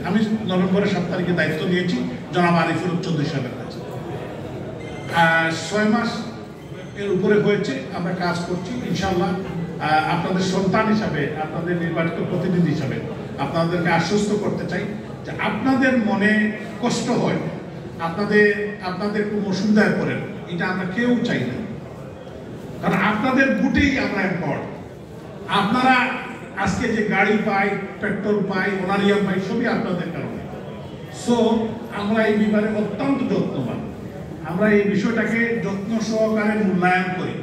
আমি নভেম্বরের 7 তারিখে দায়িত্ব নিয়েছি জনাব আরিফুল চৌধুরী সাহেবের কাছে। 6 মাস এর উপরে হয়েছে, আমরা কাজ করছি। ইনশাআল্লাহ আপনাদের সন্তান হিসাবে, আপনাদের নির্বাচিত প্রতিনিধি হিসাবে আপনাদেরকে আশ্বস্ত করতে চাই যে আপনাদের মনে কষ্ট হয়, আপনাদের কোনো অসুবিধায় পড়েন, এটা আমরা কেউ চাই না। কারণ আপনাদের বুটেই আমরা এম্পাওয়ার্ড। আপনারা আজকে যে গাড়ি পাই, পেট্রোল পাই, ওনারিয়াম পাই, সবই আপনাদের কারণে। সো আমরা এই ব্যাপারে অত্যন্ত যত্নবান। আমরা এই বিষয়টাকে যত্ন সহকারে মূল্যায়ন করি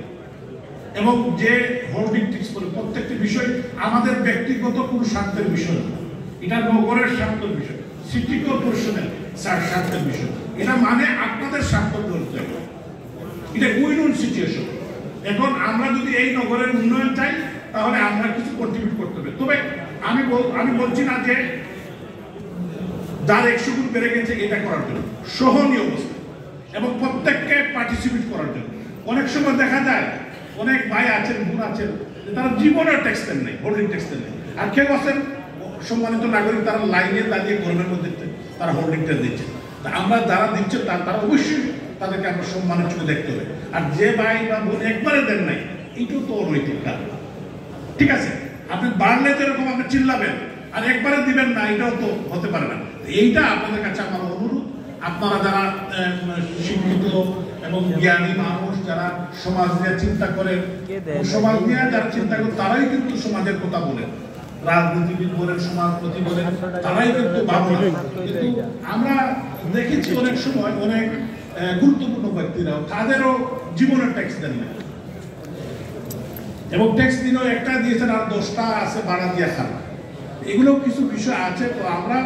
এবং যে হোল্ডিং টিক্স করি প্রত্যেকটি বিষয় আমাদের ব্যক্তিগত কোনো স্বার্থের বিষয় না, এটা নগরের স্বার্থের বিষয়, সিটি কর্পোরেশনের স্বার্থের বিষয়। এটা মানে আপনাদের স্বার্থ ধরতে হবে, এটা উইন উইন সিচুয়েশন। এখন আমরা যদি এই নগরের উন্নয়ন চাই তাহলে আমরা কিছু কন্ট্রিবিউট করতে হবে। তবে আমি বলছি না যে যার 100 গুণ বেড়ে গেছে এটা করার জন্য, সহনীয় অবস্থা এবং প্রত্যেককে পার্টিসিপেট করার জন্য। অনেক সময় দেখা যায় অনেক ভাই আছেন, বোন আছেন, তারা জীবনের ট্যাক্স দেন নাই, হোল্ডিং ট্যাক্স দেন নাই, আর কেউ আছেন সম্মানিত নাগরিক, তারা লাইনে দাঁড়িয়ে গরমের মধ্যে তারা হোল্ডিং ট্যাক্স দিচ্ছে। তা আমরা যারা দিচ্ছে তারা অবশ্যই তাদেরকে আমরা সম্মানের চোখে দেখতে হবে। আর যে ভাই বা বোন একবারে দেন নাই, এটাও তো অনৈতিক কাজ। ঠিক আছে, আপনি বাড়লে যেরকম আপনি চিল্লাবেন আর একবারে দিবেন না, এটাও তো হতে পারে না। এইটা আপনাদের কাছে আমার অনুরোধ, আপনারা যারা শিক্ষিত এবং জ্ঞানী মানুষ, যারা সমাজ নিয়ে চিন্তা করেন, সমাজ নিয়ে যারা চিন্তা করেন তারাই কিন্তু সমাজের কথা বলেন, রাজনীতিবিদ বলেন, সমাজপতি বলেন, তারাই কিন্তু ভাবনা। কিন্তু আমরা দেখেছি অনেক সময় অনেক গুরুত্বপূর্ণ ব্যক্তিরাও তাদেরও জীবনের ট্যাক্স দেন না, এবং ট্যাক্স দিনও একটা দিয়েছেন আর 10টা আছে ভাড়া দিয়ে খান। এগুলো কিছু বিষয় আছে। তো আমরা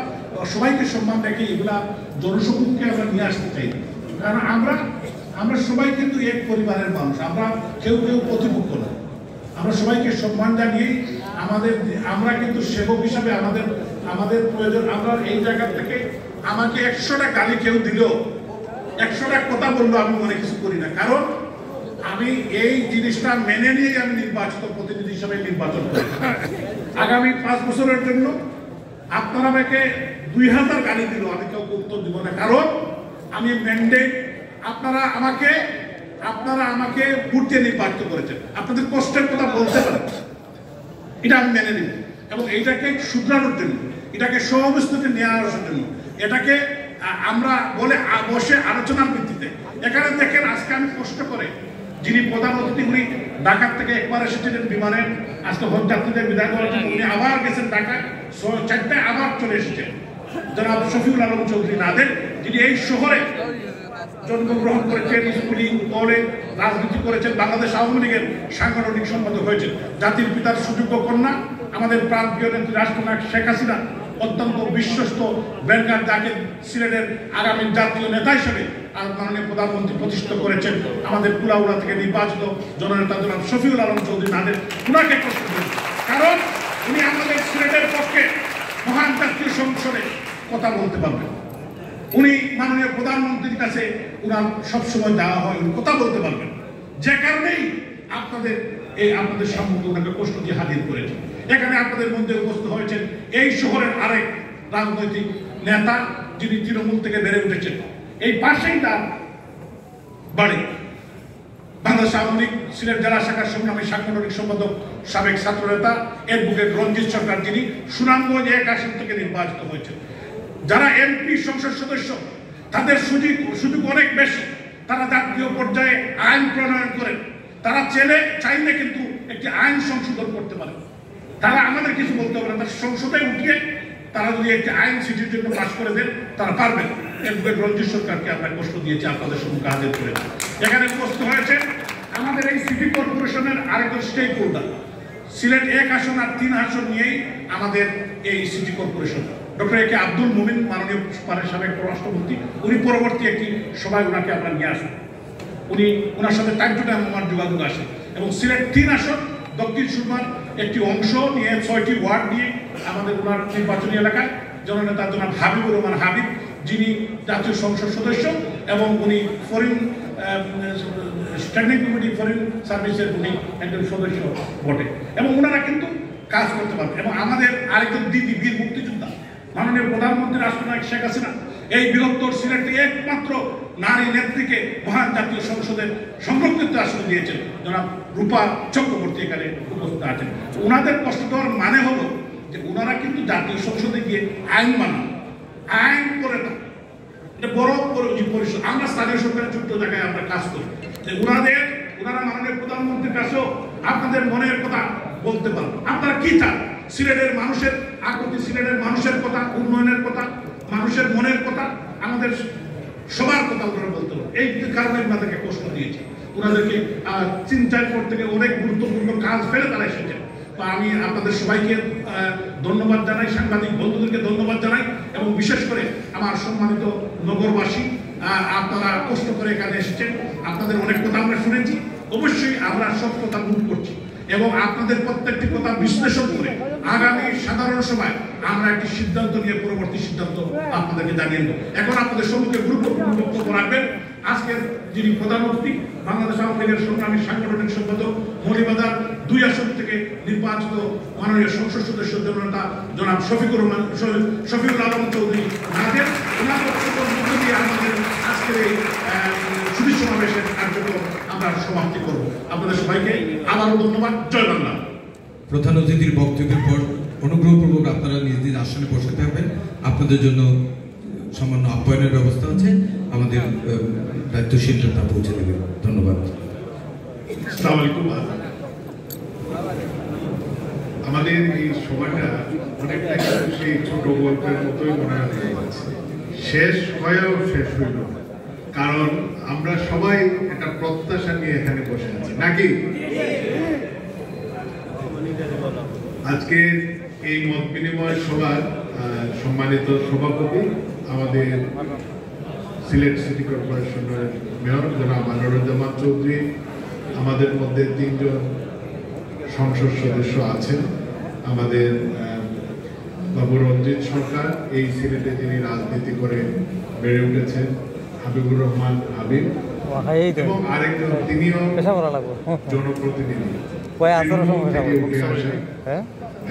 সবাইকে সম্মান রেখে এগুলা জনসমুখে আমরা নিয়ে আসতে চাই। কারণ আমরা সবাই কিন্তু এক পরিবারের মানুষ, আমরা কেউ প্রতিপক্ষ না। আমরা সবাইকে সম্মান জানিয়ে আমরা কিন্তু সেবক হিসাবে আমাদের প্রয়োজন। আমরা এই জায়গা থেকে আমাকে 100টা গালি কেউ দিল, 100টা কথা বললো, আমি মনে কিছু করি না। কারণ আমি এই জিনিসটা মেনে নিয়ে আমি নির্বাচিত প্রতিনিধি হিসাবে নির্বাচন করি। আগামী 5 বছরের জন্য আপনারা আমাকে 2000 গালি দিল, আমি কাউকে উত্তর দিব না। কারণ আমি ম্যান্ডেট, আপনারা আমাকে ভোট দিয়ে নির্বাচিত করেছেন, আপনাদের কষ্টের কথা বলতে পারেন, এটা আমি মেনে নিব। এবং এইটাকে শুধরানোর জন্য, এটাকে সহাবস্থাতে নিয়ে আসার জন্য, এটাকে আমরা বসে আলোচনার ভিত্তিতে। এখানে দেখেন আজকে আমি কষ্ট করে যিনি প্রধান অতিথি, উনি ঢাকা থেকে একবার এসেছিলেন বিমানে, আজকে হজযাত্রীদের বিদায় করার জন্য উনি আবার গেছেন ঢাকায়, 4টায় আবার চলে এসেছেন জনাব শফিউল আলম চৌধুরী নাদের, যিনি এই শহরে জন্মগ্রহণ করেছেন, স্কুলিং, কলেজ, রাজনীতি করেছেন, বাংলাদেশ আওয়ামী লীগের সাংগঠনিক সম্পাদক হয়েছেন, জাতির পিতার সুযোগ্য কন্যা, আমাদের প্রাণপ্রিয় নেত্রী রাষ্ট্রনায়ক শেখ হাসিনা অত্যন্ত বিশ্বস্ত ব্যাংকার, যাকে সিলেটের আগামী জাতীয় নেতা হিসেবে মাননীয় প্রধানমন্ত্রী প্রতিষ্ঠিত করেছেন, আমাদের কুলাউড়া থেকে নির্বাচিত জননেতা জনাব শফিউল আলম চৌধুরী নাদের, উনাকে প্রশ্ন করেন। কারণ উনি আমাদের সিলেটের পক্ষে মহান জাতীয় সংসদে কথা বলতে পারবেন। উনি মাননীয় প্রধানমন্ত্রীর কাছে উনার সবসময় দেওয়া হয়, উনি কথা বলতে পারবেন। যে কারণেই আপনাদের সম্মুখে ওনাকে প্রশ্ন দিয়ে হাজির করেছেন। এখানে আপনাদের মধ্যে উপস্থিত হয়েছেন এই শহরের আরেক রাজনৈতিক নেতা, যিনি তৃণমূল থেকে বেড়ে উঠেছেন, এই পাশেই তার বাড়ি, বাংলাদেশ আওয়ামী লীগ সিলেট জেলা শাখার সংগ্রামী সাংগঠনিক সম্পাদক, সাবেক ছাত্র নেতা অ্যাডভোকেট রঞ্জিত সরকার, যিনি সুনামগঞ্জ 1 আসন থেকে নির্বাচিত হয়েছেন। যারা এমপি সংসদ সদস্য, তাদের সুযোগ অনেক বেশি, তারা জাতীয় পর্যায়ে আইন প্রণয়ন করেন, তারা চাইলে কিন্তু একটি আইন সংশোধন করতে পারে, তারা আমাদের কিছু বলতে পারে, তার সংসদে উঠিয়ে তারা যদি একটি আইন সিটির জন্য পাশ করে দেন তারা পারবেন। অ্যাডভোকেট রঞ্জিত সরকারকে আমরা কষ্ট দিয়েছি, আপনাদের সম্মুখে হাজির করে। এখানে উপস্থিত হয়েছে আমাদের এই সিটি কর্পোরেশনের আরেকজন স্টেক হোল্ডার, সিলেট 1 আসন আর 3 আসন নিয়েই আমাদের এই সিটি কর্পোরেশন, ডক্টর একে আব্দুল মুমিন, মাননীয় সাবেক রাষ্ট্রমন্ত্রী, উনি পরবর্তী একটি সভায় ওনাকে আমরা নিয়ে আসবো। ওনার সাথে টাইম টু টাইম আমার যোগাযোগ আসে। এবং সিলেট 3 আসন দক্ষিণ সুরমার একটি অংশ নিয়ে 6টি ওয়ার্ড নিয়ে আমাদের ওনার নির্বাচনী এলাকায় জননেতা জনাব হাবিবুর রহমান হাবিব, যিনি জাতীয় সংসদ সদস্য এবং উনি ফরেন স্ট্যান্ডিং কমিটি ফরেন সার্ভিসের উনি একজন সদস্য বটে, এবং ওনারা কিন্তু কাজ করতে পারবে। এবং আমাদের আরেকজন দিদি, বীর মুক্তিযোদ্ধা মাননীয় প্রধানমন্ত্রী রাষ্ট্রনায়ক শেখ হাসিনা এই বৃহত্তর সিলেটে একমাত্র নারী নেত্রীকে মহান জাতীয় সংসদের সংরক্ষিত আসন দিয়েছেন জনাব রূপা চক্রবর্তী এখানে উপস্থিত আছেন। ওনাদের কষ্ট দেওয়ার মানে হলো যে ওনারা কিন্তু জাতীয় সংসদে গিয়ে আইন বানান, আইন করে না, এটা বড় পরিষদ। আমরা স্থানীয় সরকারের ছোট্ট জায়গায় আমরা কাজ করি। ওনারা মাননীয় প্রধানমন্ত্রীর কাছেও আপনাদের মনের কথা বলতে পারেন। আপনারা কি চান? সিলেটের মানুষের আকুতি, সিলেটের মানুষের কথা, উন্নয়নের কথা, মানুষের মনের কথা, আমাদের সবার কথা ওনারা বলতে পারেন। এই কারণে ওনাদেরকে কষ্ট দিয়েছে, ওনাদেরকে চিন্তার পর থেকে অনেক গুরুত্বপূর্ণ কাজ ফেলে তারা এসেছেন। তো আমি আপনাদের সবাইকে ধন্যবাদ জানাই, সাংবাদিক বন্ধুদেরকে ধন্যবাদ জানাই, এবং বিশেষ করে আমার সম্মানিত নগরবাসী, আপনারা কষ্ট করে এখানে এসেছেন। আপনাদের অনেক কথা আমরা শুনেছি, অবশ্যই আমরা সব কথা নোট করছি এবং আপনাদের প্রত্যেকটি কথা বিশ্লেষণ করে আগামী সাধারণ সভায় আমরা একটি সিদ্ধান্ত নিয়ে পরবর্তী সিদ্ধান্ত আপনাদেরকে জানিয়ে দেব। এখন আপনাদের সম্মুখে গুরুত্বপূর্ণ বক্তব্য রাখবেন আজকের যিনি প্রধান অতিথি, বাংলাদেশ আওয়ামী লীগের সংগ্রামী সাংগঠনিক সম্পাদক, মৌলভীবাজার 2 আসন থেকে নির্বাচিত মাননীয় সংসদ সদস্য জননেতা জনাব শফিকুর আলম চৌধুরী নাজের। ওনার বক্তব্যের মধ্য দিয়ে আমাদের আজকের এই সুধী সমাবেশের কার্যক্রম আমরা সমাপ্তি করব। আপনাদের সবাইকে আবারও ধন্যবাদ। জয় বাংলা। প্রধান অতিথির বক্তব্যের পর অনুগ্রহপূর্বক আপনারা নিজ নিজ আসনে বসে থাকবেন। আপনাদের জন্য সামান্য আপ্যায়নের ব্যবস্থা আছে, আমাদের দায়িত্বশীল তা পৌঁছে দেবে। ধন্যবাদ। আসসালামু আলাইকুম। আমাদের এই সভাটা অনেকটা সেই ছোট গল্পের মতোই মনে হচ্ছে, শেষ হয়েও শেষ হইল, কারণ আমরা সবাই একটা প্রত্যাশা নিয়ে এখানে বসে আছি নাকি। আজকে এই মত বিনিময় সভার সম্মানিত সভাপতি, আমাদের সিলেট সিটি কর্পোরেশনের মেয়র জনাব আনোয়ারুজ্জামান চৌধুরী, আমাদের মধ্যে 3 জন সংসদ সদস্য আছেন, আমাদের বাবু রঞ্জিত সরকার, এই সিলেটে যিনি রাজনীতি করে বেড়ে উঠেছেন, হাবিবুর রহমান হাবিব, এবং আরেকজন তিনিও জনপ্রতিনিধি উঠে আসেন,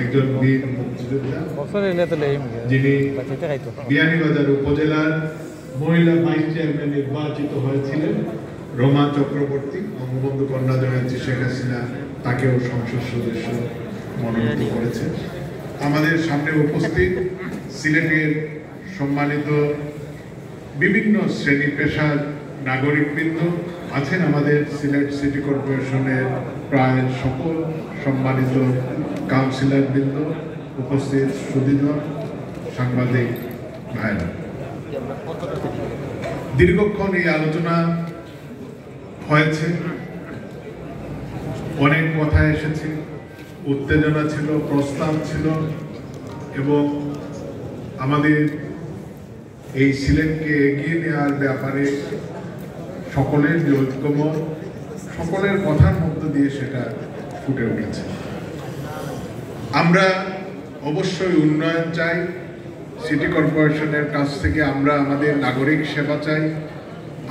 একজন বীর মুক্তিযোদ্ধা, যিনি বিয়ানীবাজার উপজেলার মহিলা ভাইস চেয়ারম্যান নির্বাচিত হয়েছিলেন, রমা চক্রবর্তী। বঙ্গবন্ধু কন্যা জয়ন্তী শেখ হাসিনা তাকেও সংসদ সদস্য মনোনীত করেছেন। আমাদের সামনে উপস্থিত সিলেটের সম্মানিত বিভিন্ন শ্রেণী পেশার নাগরিকবৃন্দ আছেন, আমাদের সিলেট সিটি কর্পোরেশনের প্রায় সকল সম্মানিত কাউন্সিলর বৃন্দ, উপস্থিত সুধীজন, সাংবাদিক ভাইরা। দীর্ঘক্ষণ এই আলোচনা হয়েছে, অনেক কথা এসেছে, উত্তেজনা ছিল, প্রস্তাব ছিল, এবং আমাদের এই সিলেটকে এগিয়ে নেওয়ার ব্যাপারে সকলের যে ঐক্যমত, সকলের কথার মধ্য দিয়ে সেটা ফুটে উঠেছে। আমরা অবশ্যই উন্নয়ন চাই, সিটি কর্পোরেশনের কাছ থেকে আমরা আমাদের নাগরিক সেবা চাই,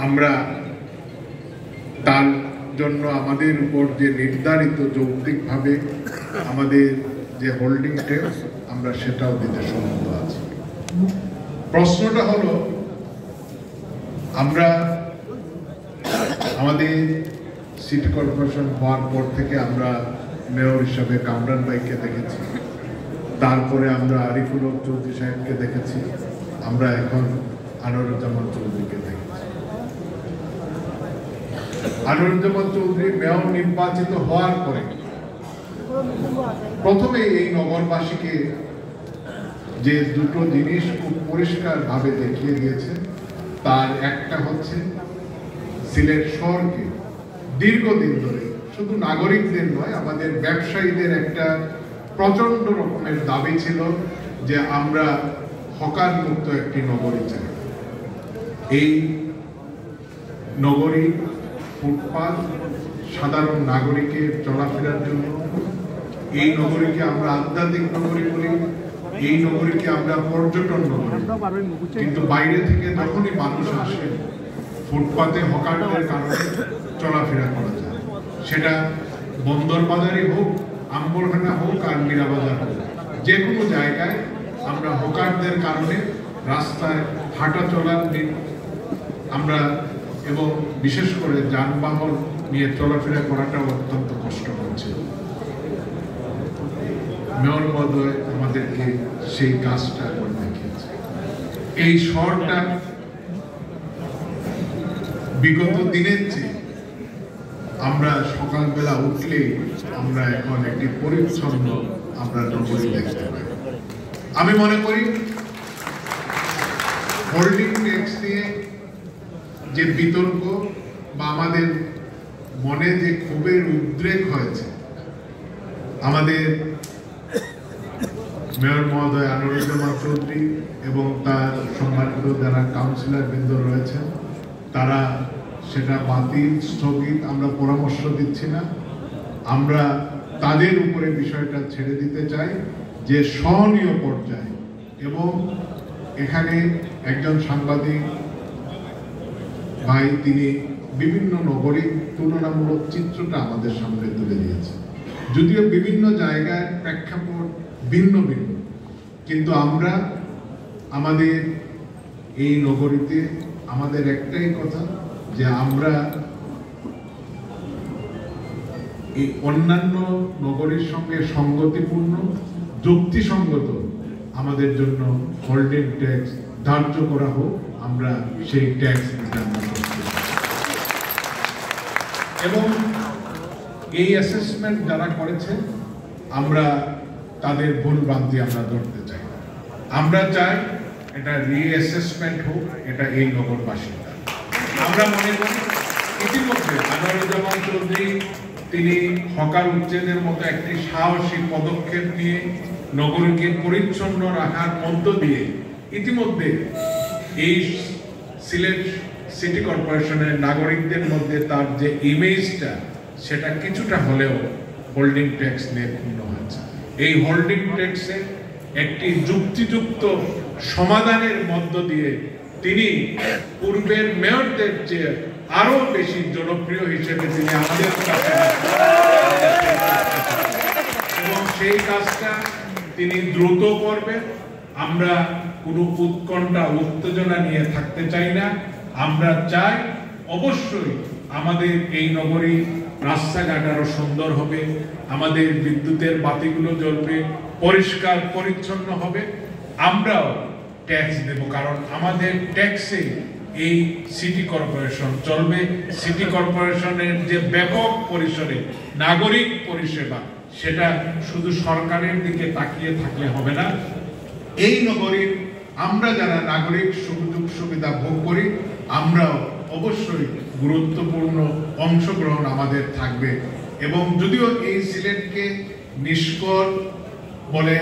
আমরা তার জন্য আমাদের উপর যে নির্ধারিত যৌক্তিকভাবে আমাদের যে হোল্ডিং ট্যাক্স আমরা সেটাও দিতে সম্মত আছি। প্রশ্নটা হলো, আমরা আমাদের সিটি কর্পোরেশন হওয়ার পর থেকে আমরা মেয়র হিসাবে কামরান ভাইকে দেখেছি, তারপরে আমরা আরিফুল হক চৌধুরী সাহেবকে দেখেছি, আমরা এখন আনোয়ারুজ্জামান চৌধুরীকে দেখেছি। আনোয়ারুজ্জামান চৌধুরী মেয়র নির্বাচিত হওয়ার পরে প্রথমে এই নগরবাসীকে যে দুটো জিনিস খুব পরিষ্কারভাবে দেখিয়ে দিয়েছেন, তার একটা হচ্ছে সিলেট শহরকে দীর্ঘদিন ধরে শুধু নাগরিকদের নয়, আমাদের ব্যবসায়ীদের একটা প্রচন্ড রকমের দাবি ছিল যে আমরা হকার মুক্ত একটি নগরী চাই। এই নগরী ফুটপাত সাধারণ নাগরিকের চলাফেরার জন্য, এই নগরীকে আমরা আধ্যাত্মিক নগরী বলি, এই নগরীকে আমরা পর্যটন নগরী, কিন্তু বাইরে থেকে যখনই মানুষ আসে ফুটপাতে হকারদের কারণে চলাফেরা করা যায়, সেটা বন্দর বাজারই হোক, আম্বরখানা হোক আর মীরা বাজার হোক, যে কোনো জায়গায় আমরা হকারদের কারণে রাস্তায় হাঁটা চলার আমরা এবং বিশেষ করে যানবাহন নিয়ে চলাফেরা করাটা অত্যন্ত কষ্ট হচ্ছে। মেয়র মহোদয় আমাদেরকে সেই কাজটা করে দেখিয়েছে। এই শহরটা বিগত দিনের চেয়ে আমরা সকালবেলা উঠলে আমরা এখন একটি পরিচ্ছন্ন আমরা নগরী দেখতে পাই। আমি মনে করি হোল্ডিং ট্যাক্স নিয়ে যে বিতর্ক বা আমাদের মনে যে ক্ষোভের উদ্রেক হয়েছে, আমাদের মেয়র মহোদয় আনোয়ারুজ্জামান চৌধুরী এবং তার সম্মানিত যারা কাউন্সিলর বৃন্দ রয়েছেন, তারা সেটা বাতিল স্থগিত আমরা পরামর্শ দিচ্ছি না। আমরা তাদের উপরে বিষয়টা ছেড়ে দিতে চাই যে সহনীয় পর্যায়ে। এবং এখানে একজন সাংবাদিক ভাই তিনি বিভিন্ন নগরীর তুলনামূলক চিত্রটা আমাদের সামনে তুলে দিয়েছেন। যদিও বিভিন্ন জায়গায় প্রেক্ষাপট ভিন্ন ভিন্ন, কিন্তু আমরা আমাদের এই নগরীতে আমাদের একটাই কথা যে আমরা এই অন্যান্য নগরীর সঙ্গে সঙ্গতিপূর্ণ যুক্তিসঙ্গত আমাদের জন্য হোল্ডিং ট্যাক্স ধার্য করা হোক, আমরা সেই ট্যাক্স এবং এই অ্যাসেসমেন্ট যারা করেছেন আমরা তাদের ভুল ভ্রান্তি আমরা ধরতে চাই। আমরা চাই এটা রিঅ্যাসেসমেন্ট হোক, এটা এই নগরবাসীর। আমরা মনে করি ইতিমধ্যে আনোয়ারুজ্জামান চৌধুরী তিনি হকার উচ্ছেদের মতো একটি সাহসী পদক্ষেপ নিয়ে নগরীকে পরিচ্ছন্ন রাখার মধ্য দিয়ে ইতিমধ্যে এই সিলেট সিটি কর্পোরেশনের নাগরিকদের মধ্যে তার যে ইমেজটা সেটা কিছুটা হলেও হোল্ডিং ট্যাক্স নিয়ে পূর্ণ হয়েছে। এই হোল্ডিং ট্যাক্সের একটি যুক্তিযুক্ত সমাধানের মধ্য দিয়ে তিনি পূর্বের মেয়রদের চেয়ে আরো বেশি জনপ্রিয় হিসেবে তিনি আমাদের কাছে এবং সেই কাজটা তিনি দ্রুত করবেন। আমরা কোনো উৎকণ্ঠা উত্তেজনা নিয়ে থাকতে চাই না। আমরা চাই অবশ্যই আমাদের এই নগরী রাস্তাঘাট আরো সুন্দর হবে, আমাদের বিদ্যুতের বাতিগুলো জ্বলবে, পরিষ্কার পরিচ্ছন্ন হবে। আমরাও ট্যাক্স দেব, কারণ আমাদের ট্যাক্সে এই সিটি কর্পোরেশন চলবে। সিটি কর্পোরেশনের যে ব্যাপক পরিসরে নাগরিক পরিষেবা, সেটা শুধু সরকারের দিকে তাকিয়ে থাকলে হবে না। এই নগরীর আমরা যারা নাগরিক সুযোগ সুবিধা ভোগ করি, আমরাও অবশ্যই গুরুত্বপূর্ণ অংশগ্রহণ আমাদের থাকবে। এবং যদিও এই সিলেটকে নিষ্কল বলে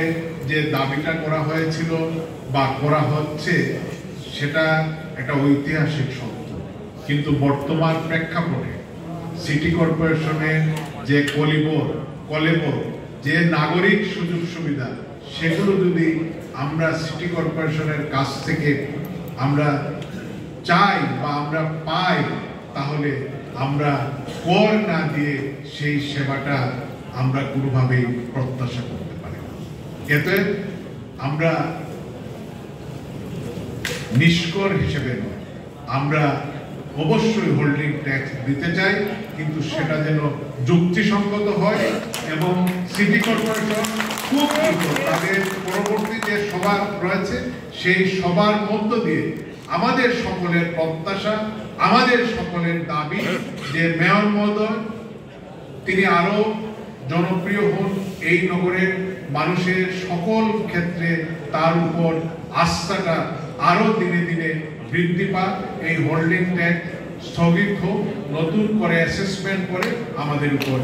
যে দাবিটা করা হয়েছিল বা করা হচ্ছে, সেটা একটা ঐতিহাসিক সত্য, কিন্তু বর্তমান প্রেক্ষাপটে সিটি কর্পোরেশনের যে কলেবর যে নাগরিক সুযোগ সুবিধা, সেগুলো যদি আমরা সিটি কর্পোরেশনের কাছ থেকে আমরা চাই বা আমরা পাই, তাহলে আমরা কর না দিয়ে সেই সেবাটা আমরা কোনোভাবেই প্রত্যাশা করতে পারি না। এতে আমরা নিষ্কর হিসেবে নয়, আমরা অবশ্যই হোল্ডিং ট্যাক্স দিতে চাই, কিন্তু সেটা যেন যুক্তিসঙ্গত হয় এবং সিটি কর্পোরেশন খুব দ্রুত তাদের পরবর্তী যে সভা রয়েছে সেই সভার মধ্য দিয়ে আমাদের সকলের প্রত্যাশা, আমাদের সকলের দাবি যে মেয়র মহোদয় তিনি আরো জনপ্রিয় হন, এই নগরের মানুষের সকল ক্ষেত্রে তার উপর আস্থাটা আরো দিনে দিনে বৃদ্ধি পায়। এই হোল্ডিং ট্যাক্স স্থগিত হোক, নতুন করে অ্যাসেসমেন্ট করে আমাদের উপর